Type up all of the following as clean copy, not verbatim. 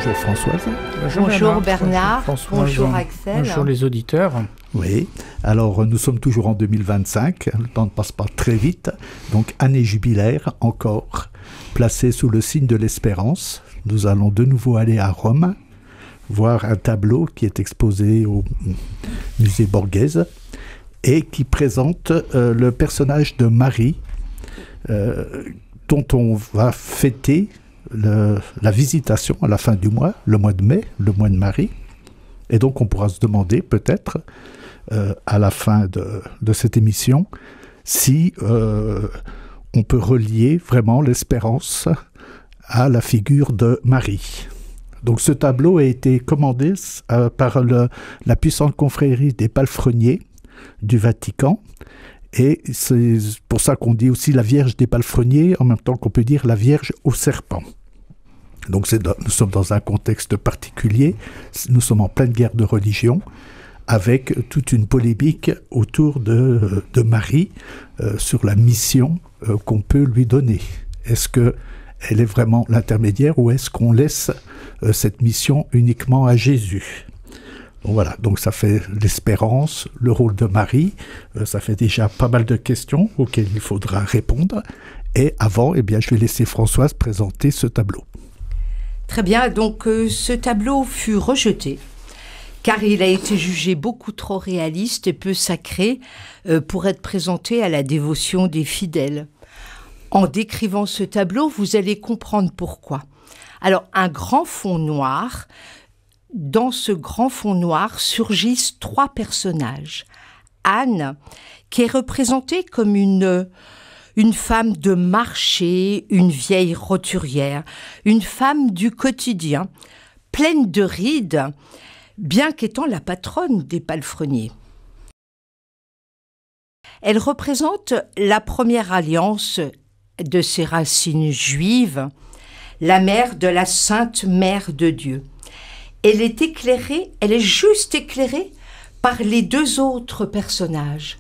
Bonjour Françoise. Bonjour Bernard. Bonjour Axel. Bonjour les auditeurs. Oui, alors nous sommes toujours en 2025, le temps ne passe pas très vite, donc année jubilaire encore, placée sous le signe de l'espérance. Nous allons de nouveau aller à Rome, voir un tableau qui est exposé au musée Borghese et qui présente le personnage de Marie, dont on va fêter la visitation à la fin du mois, le mois de mai, le mois de Marie. Et donc on pourra se demander peut-être à la fin de cette émission si on peut relier vraiment l'espérance à la figure de Marie. Donc ce tableau a été commandé par la puissante confrérie des palefreniers du Vatican, et c'est pour ça qu'on dit aussi la Vierge des palefreniers, en même temps qu'on peut dire la Vierge au serpent. Donc nous sommes dans un contexte particulier, nous sommes en pleine guerre de religion, avec toute une polémique autour de Marie sur la mission qu'on peut lui donner. Est-ce qu'elle est vraiment l'intermédiaire ou est-ce qu'on laisse cette mission uniquement à Jésus ? Bon, voilà, donc ça fait l'espérance, le rôle de Marie, ça fait déjà pas mal de questions auxquelles il faudra répondre. Et avant, je vais laisser Françoise présenter ce tableau. Très bien, donc ce tableau fut rejeté car il a été jugé beaucoup trop réaliste et peu sacré pour être présenté à la dévotion des fidèles. En décrivant ce tableau, vous allez comprendre pourquoi. Alors, un grand fond noir. Dans ce grand fond noir surgissent trois personnages. Anne, qui est représentée comme une femme de marché, une vieille roturière, une femme du quotidien, pleine de rides, bien qu'étant la patronne des palefreniers. Elle représente la première alliance de ses racines juives, la mère de la Sainte Mère de Dieu. Elle est juste éclairée par les deux autres personnages,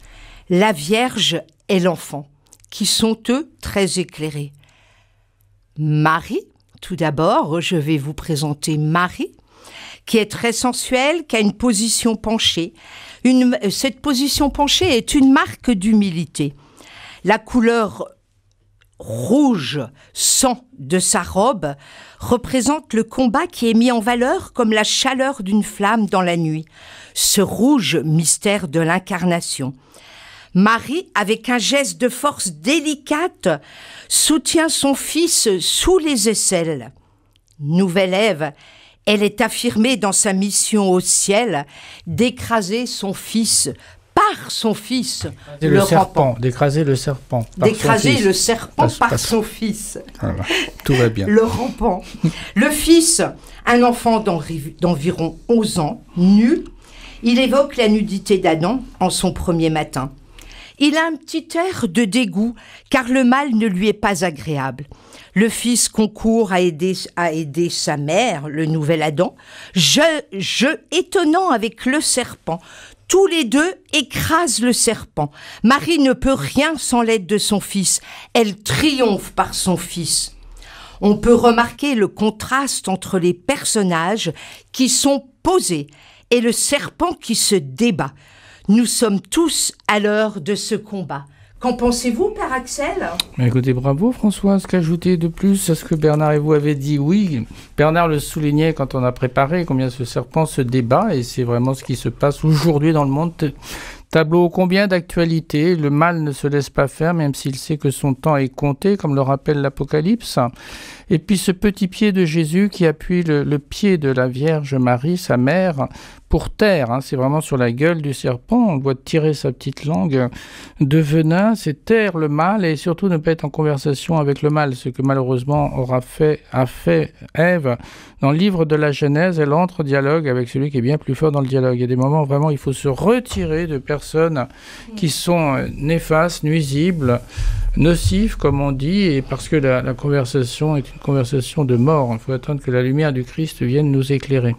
la Vierge et l'enfant, qui sont eux très éclairés. Marie, tout d'abord, je vais vous présenter Marie, qui est très sensuelle, qui a une position penchée. Cette position penchée est une marque d'humilité. La couleur rouge sang de sa robe représente le combat qui est mis en valeur comme la chaleur d'une flamme dans la nuit, ce rouge mystère de l'incarnation. Marie, avec un geste de force délicate, soutient son fils sous les aisselles. Nouvelle Ève, elle est affirmée dans sa mission au ciel d'écraser son fils par son fils, le rampant. D'écraser le serpent. D'écraser le serpent par son fils. Voilà, tout va bien. Le rampant. Le fils, un enfant d'environ 11 ans, nu, il évoque la nudité d'Adam en son premier matin. Il a un petit air de dégoût, car le mal ne lui est pas agréable. Le fils concourt à aider sa mère, le nouvel Adam, jeu étonnant avec le serpent. Tous les deux écrasent le serpent. Marie ne peut rien sans l'aide de son fils. Elle triomphe par son fils. On peut remarquer le contraste entre les personnages qui sont posés et le serpent qui se débat. Nous sommes tous à l'heure de ce combat. Qu'en pensez-vous, Père Axel ? Écoutez, bravo Françoise, qu'ajouter de plus à ce que Bernard et vous avez dit ? Oui, Bernard le soulignait quand on a préparé combien ce serpent se débat, et c'est vraiment ce qui se passe aujourd'hui dans le monde. Tableau combien d'actualité, le mal ne se laisse pas faire, même s'il sait que son temps est compté, comme le rappelle l'Apocalypse. Et puis ce petit pied de Jésus qui appuie le pied de la Vierge Marie, sa mère, pour taire. C'est vraiment sur la gueule du serpent. On le voit tirer sa petite langue de venin. C'est taire le mal et surtout ne pas être en conversation avec le mal. Ce que malheureusement a fait Ève. Dans le livre de la Genèse, elle entre en dialogue avec celui qui est bien plus fort dans le dialogue. Il y a des moments où vraiment il faut se retirer de personnes qui sont néfastes, nuisibles, nocifs, comme on dit, et parce que la conversation est une conversation de mort. Il faut attendre que la lumière du Christ vienne nous éclairer.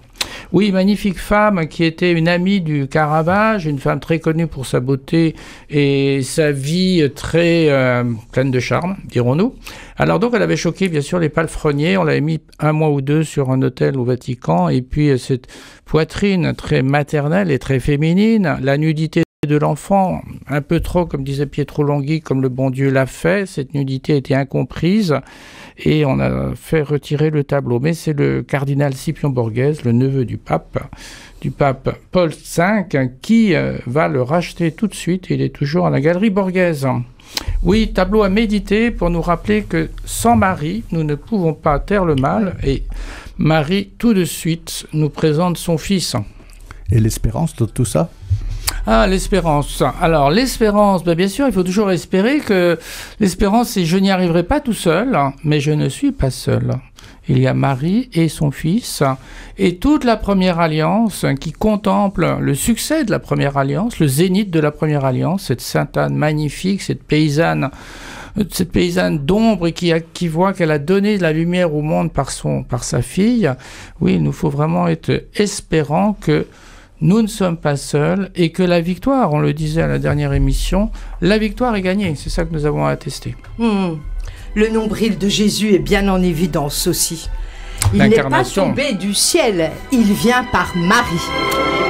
Oui, magnifique femme qui était une amie du Caravage, une femme très connue pour sa beauté et sa vie très pleine de charme, dirons-nous. Alors donc, elle avait choqué bien sûr les palefreniers. On l'avait mis 1 mois ou 2 sur un hôtel au Vatican. Et puis cette poitrine très maternelle et très féminine, la nudité de l'enfant, un peu trop, comme disait Pietro Longhi, comme le bon Dieu l'a fait. Cette nudité a été incomprise et on a fait retirer le tableau. Mais c'est le cardinal Scipion Borghese, le neveu du pape Paul V, qui va le racheter tout de suite. Il est toujours à la galerie Borghese. Oui, tableau à méditer pour nous rappeler que sans Marie, nous ne pouvons pas taire le mal. Et Marie, tout de suite, nous présente son fils. Et l'espérance de tout ça? Ah, l'espérance. Alors, l'espérance, bien sûr, il faut toujours espérer que l'espérance, c'est je n'y arriverai pas tout seul, mais je ne suis pas seul. Il y a Marie et son fils, et toute la première alliance qui contemple le succès de la première alliance, le zénith de la première alliance, cette Sainte Anne magnifique, cette paysanne d'ombre et qui voit qu'elle a donné de la lumière au monde par sa fille. Oui, il nous faut vraiment être espérants que nous ne sommes pas seuls et que la victoire, on le disait à la dernière émission, la victoire est gagnée. C'est ça que nous avons attesté. Le nombril de Jésus est bien en évidence aussi. Il n'est pas tombé du ciel, il vient par Marie.